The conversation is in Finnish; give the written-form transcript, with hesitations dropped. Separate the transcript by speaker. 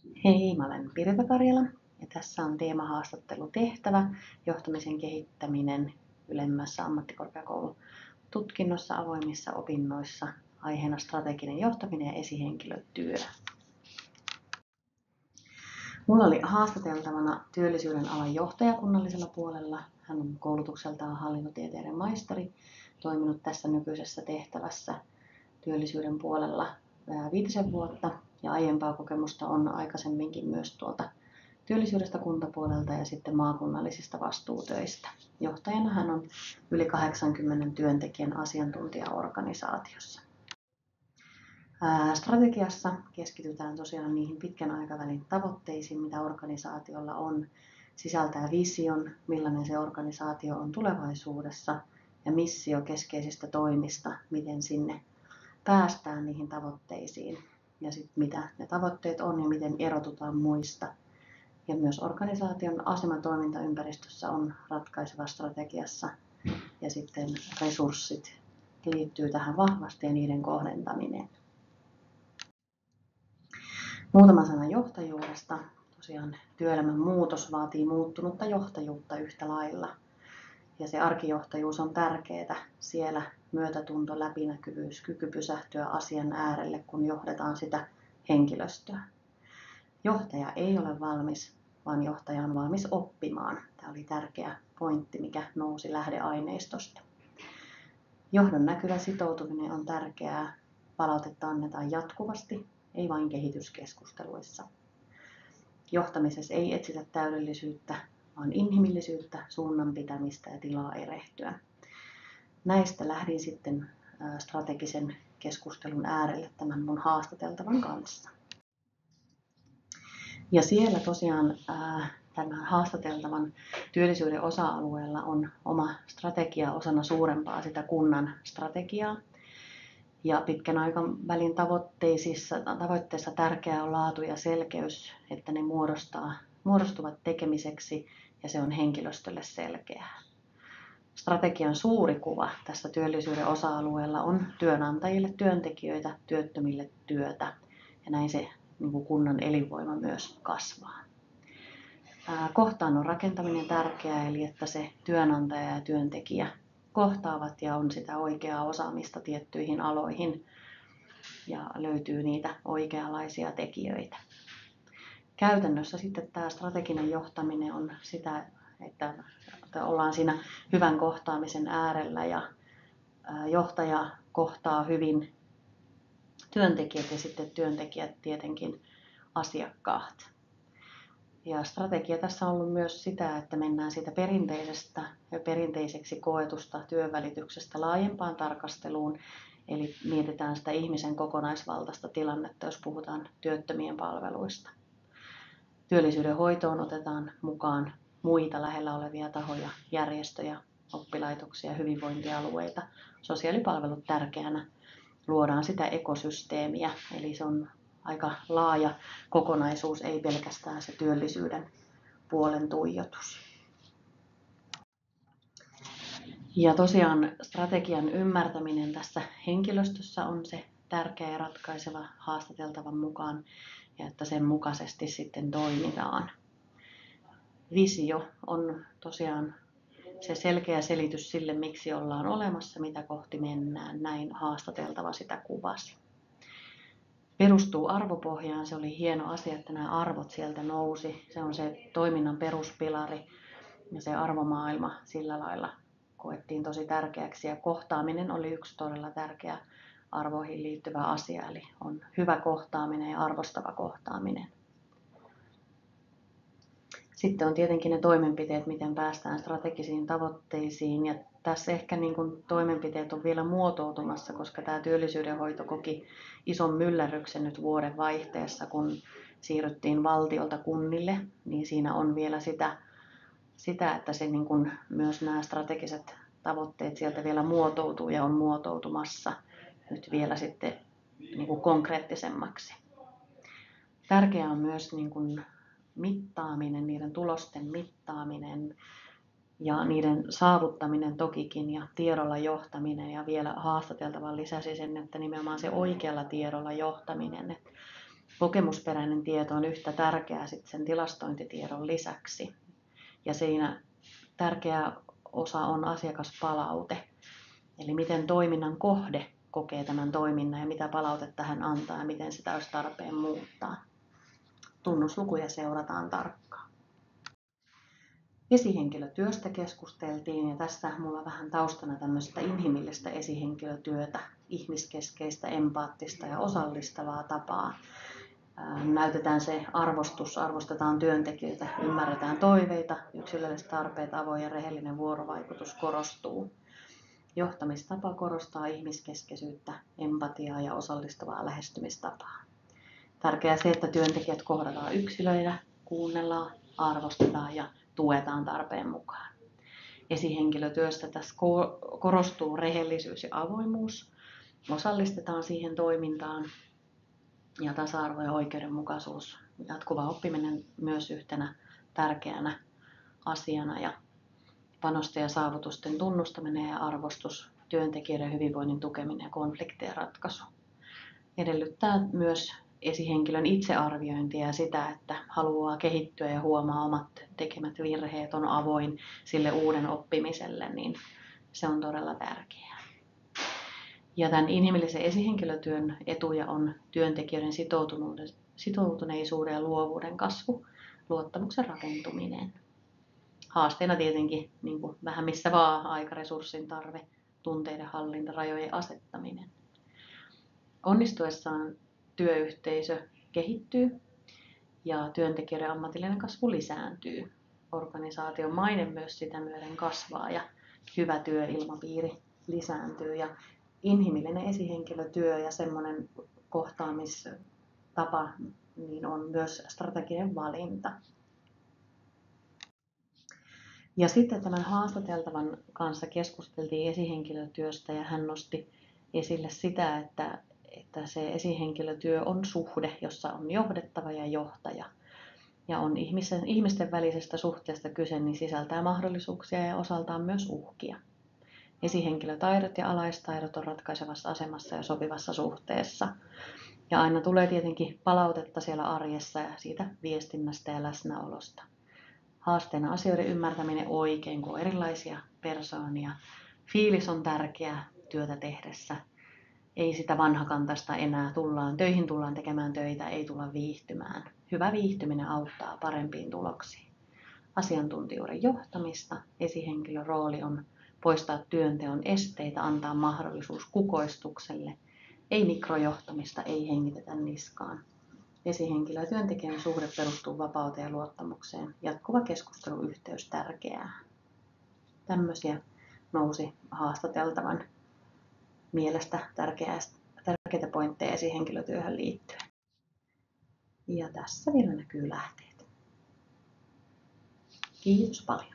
Speaker 1: Hei, mä olen Pirita Karjala ja tässä on teemahaastattelutehtävä johtamisen kehittäminen ylemmässä ammattikorkeakoulututkinnossa avoimissa opinnoissa, aiheena strateginen johtaminen ja esihenkilötyö. Mulla oli haastateltavana työllisyyden alan johtaja kunnallisella puolella. Hän on koulutukseltaan hallintotieteiden maisteri, toiminut tässä nykyisessä tehtävässä työllisyyden puolella 5 vuotta ja aiempaa kokemusta on aikaisemminkin myös tuolta työllisyydestä kuntapuolelta ja sitten maakunnallisista vastuutöistä. Johtajana hän on yli 80 työntekijän asiantuntijaorganisaatiossa. Strategiassa keskitytään tosiaan niihin pitkän aikavälin tavoitteisiin, mitä organisaatiolla on, sisältää vision, millainen se organisaatio on tulevaisuudessa ja missio keskeisistä toimista, miten sinne päästään niihin tavoitteisiin ja sitten mitä ne tavoitteet on ja miten erotutaan muista. Ja myös organisaation asema toimintaympäristössä on ratkaiseva strategiassa ja sitten resurssit liittyy tähän vahvasti ja niiden kohdentaminen. Muutama sana johtajuudesta. Tosiaan työelämän muutos vaatii muuttunutta johtajuutta yhtä lailla. Ja se arkijohtajuus on tärkeää siellä, myötätunto, läpinäkyvyys, kyky pysähtyä asian äärelle, kun johdetaan sitä henkilöstöä. Johtaja ei ole valmis, vaan johtaja on valmis oppimaan. Tämä oli tärkeä pointti, mikä nousi lähdeaineistosta. Johdon näkyvä sitoutuminen on tärkeää. Palautetta annetaan jatkuvasti, ei vain kehityskeskusteluissa. Johtamisessa ei etsitä täydellisyyttä, vaan inhimillisyyttä, suunnan pitämistä ja tilaa erehtyä. Näistä lähdin sitten strategisen keskustelun äärelle tämän mun haastateltavan kanssa. Ja siellä tosiaan tämän haastateltavan työllisyyden osa-alueella on oma strategia osana suurempaa sitä kunnan strategiaa. Ja pitkän aikavälin tavoitteissa tärkeää on laatu ja selkeys, että ne muodostuvat tekemiseksi ja se on henkilöstölle selkeää. Strategian suuri kuva tässä työllisyyden osa-alueella on työnantajille työntekijöitä, työttömille työtä ja näin se kunnan elinvoima myös kasvaa. Kohtaannon rakentaminen tärkeää, eli että se työnantaja ja työntekijä kohtaavat ja on sitä oikeaa osaamista tiettyihin aloihin ja löytyy niitä oikeanlaisia tekijöitä. Käytännössä sitten tämä strateginen johtaminen on sitä, että ollaan siinä hyvän kohtaamisen äärellä ja johtaja kohtaa hyvin työntekijät ja sitten työntekijät tietenkin asiakkaat. Ja strategia tässä on ollut myös sitä, että mennään siitä perinteiseksi koetusta työnvälityksestä laajempaan tarkasteluun, eli mietitään sitä ihmisen kokonaisvaltaista tilannetta, jos puhutaan työttömien palveluista. Työllisyyden hoitoon otetaan mukaan muita lähellä olevia tahoja, järjestöjä, oppilaitoksia, hyvinvointialueita. Sosiaalipalvelut tärkeänä. Luodaan sitä ekosysteemiä, eli se on aika laaja kokonaisuus, ei pelkästään se työllisyyden puolen tuijotus. Ja tosiaan strategian ymmärtäminen tässä henkilöstössä on se tärkeä ja ratkaiseva haastateltavan mukaan ja että sen mukaisesti sitten toimitaan. Visio on tosiaan se selkeä selitys sille, miksi ollaan olemassa, mitä kohti mennään. Näin haastateltava sitä kuvasi. Perustuu arvopohjaan. Se oli hieno asia, että nämä arvot sieltä nousi. Se on se toiminnan peruspilari ja se arvomaailma sillä lailla koettiin tosi tärkeäksi. Ja kohtaaminen oli yksi todella tärkeä arvoihin liittyvä asia, eli on hyvä kohtaaminen ja arvostava kohtaaminen. Sitten on tietenkin ne toimenpiteet, miten päästään strategisiin tavoitteisiin. Ja tässä ehkä toimenpiteet on vielä muotoutumassa, koska tämä työllisyyden hoito koki ison myllerryksen nyt vuoden vaihteessa, kun siirryttiin valtiolta kunnille. Niin siinä on vielä sitä että se myös nämä strategiset tavoitteet sieltä vielä muotoutuu ja on muotoutumassa nyt vielä sitten konkreettisemmaksi. Tärkeää on myös mittaaminen, niiden tulosten mittaaminen ja niiden saavuttaminen tokikin ja tiedolla johtaminen ja vielä haastateltavan lisäsi sen, että nimenomaan se oikealla tiedolla johtaminen. Että kokemusperäinen tieto on yhtä tärkeää sitten sen tilastointitiedon lisäksi. Ja siinä tärkeä osa on asiakaspalaute. Eli miten toiminnan kohde kokee tämän toiminnan ja mitä palautetta hän antaa ja miten sitä olisi tarpeen muuttaa. Tunnuslukuja seurataan tarkkaan. Esihenkilötyöstä keskusteltiin ja tässä mulla vähän taustana tämmöistä inhimillistä esihenkilötyötä, ihmiskeskeistä, empaattista ja osallistavaa tapaa. Näytetään se arvostus, arvostetaan työntekijöitä, ymmärretään toiveita, yksilölliset tarpeet, avoin ja rehellinen vuorovaikutus korostuu. Johtamistapa korostaa ihmiskeskeisyyttä, empatiaa ja osallistavaa lähestymistapaa. Tärkeää se, että työntekijät kohdataan yksilöitä, kuunnellaan, arvostetaan ja tuetaan tarpeen mukaan. Esihenkilötyöstä tässä korostuu rehellisyys ja avoimuus, osallistetaan siihen toimintaan ja tasa-arvo ja oikeudenmukaisuus. Jatkuva oppiminen myös yhtenä tärkeänä asiana ja panosten ja saavutusten tunnustaminen ja arvostus, työntekijöiden hyvinvoinnin tukeminen ja konfliktien ratkaisu. Edellyttää myös esihenkilön itsearviointia ja sitä, että haluaa kehittyä ja huomaa omat tekemät virheet, on avoin sille uuden oppimiselle, niin se on todella tärkeää. Ja tämän inhimillisen esihenkilötyön etuja on työntekijöiden sitoutuneisuuden ja luovuuden kasvu, luottamuksen rakentuminen. Haasteena tietenkin niin kuin vähän missä vaan aikaresurssin tarve, tunteiden hallinta, rajojen asettaminen. Onnistuessaan työyhteisö kehittyy ja työntekijöiden ammatillinen kasvu lisääntyy. Organisaation maine myös sitä myöden kasvaa ja hyvä työilmapiiri lisääntyy. Ja inhimillinen esihenkilötyö ja semmoinen kohtaamistapa niin on myös strateginen valinta. Ja sitten tämän haastateltavan kanssa keskusteltiin esihenkilötyöstä ja hän nosti esille sitä, että se esihenkilötyö on suhde, jossa on johdettava ja johtaja. Ja on ihmisten välisestä suhteesta kyse, niin sisältää mahdollisuuksia ja osaltaan myös uhkia. Esihenkilötaidot ja alaistaidot on ratkaisevassa asemassa ja sopivassa suhteessa. Ja aina tulee tietenkin palautetta siellä arjessa ja siitä viestinnästä ja läsnäolosta. Haasteena asioiden ymmärtäminen oikein, kun on erilaisia persoonia. Fiilis on tärkeä työtä tehdessä. Ei sitä vanhakantaista enää. Töihin tullaan tekemään töitä, ei tulla viihtymään. Hyvä viihtyminen auttaa parempiin tuloksiin. Asiantuntijuuden johtamista. Esihenkilön rooli on poistaa työnteon esteitä, antaa mahdollisuus kukoistukselle. Ei mikrojohtamista, ei hengitetä niskaan. Esihenkilö ja työntekijän suhde perustuu vapauteen ja luottamukseen. Jatkuva keskusteluyhteys tärkeää. Tämmöisiä nousi haastateltavan mielestä tärkeitä pointteja esihenkilötyöhön liittyen. Ja tässä vielä näkyy lähteet. Kiitos paljon.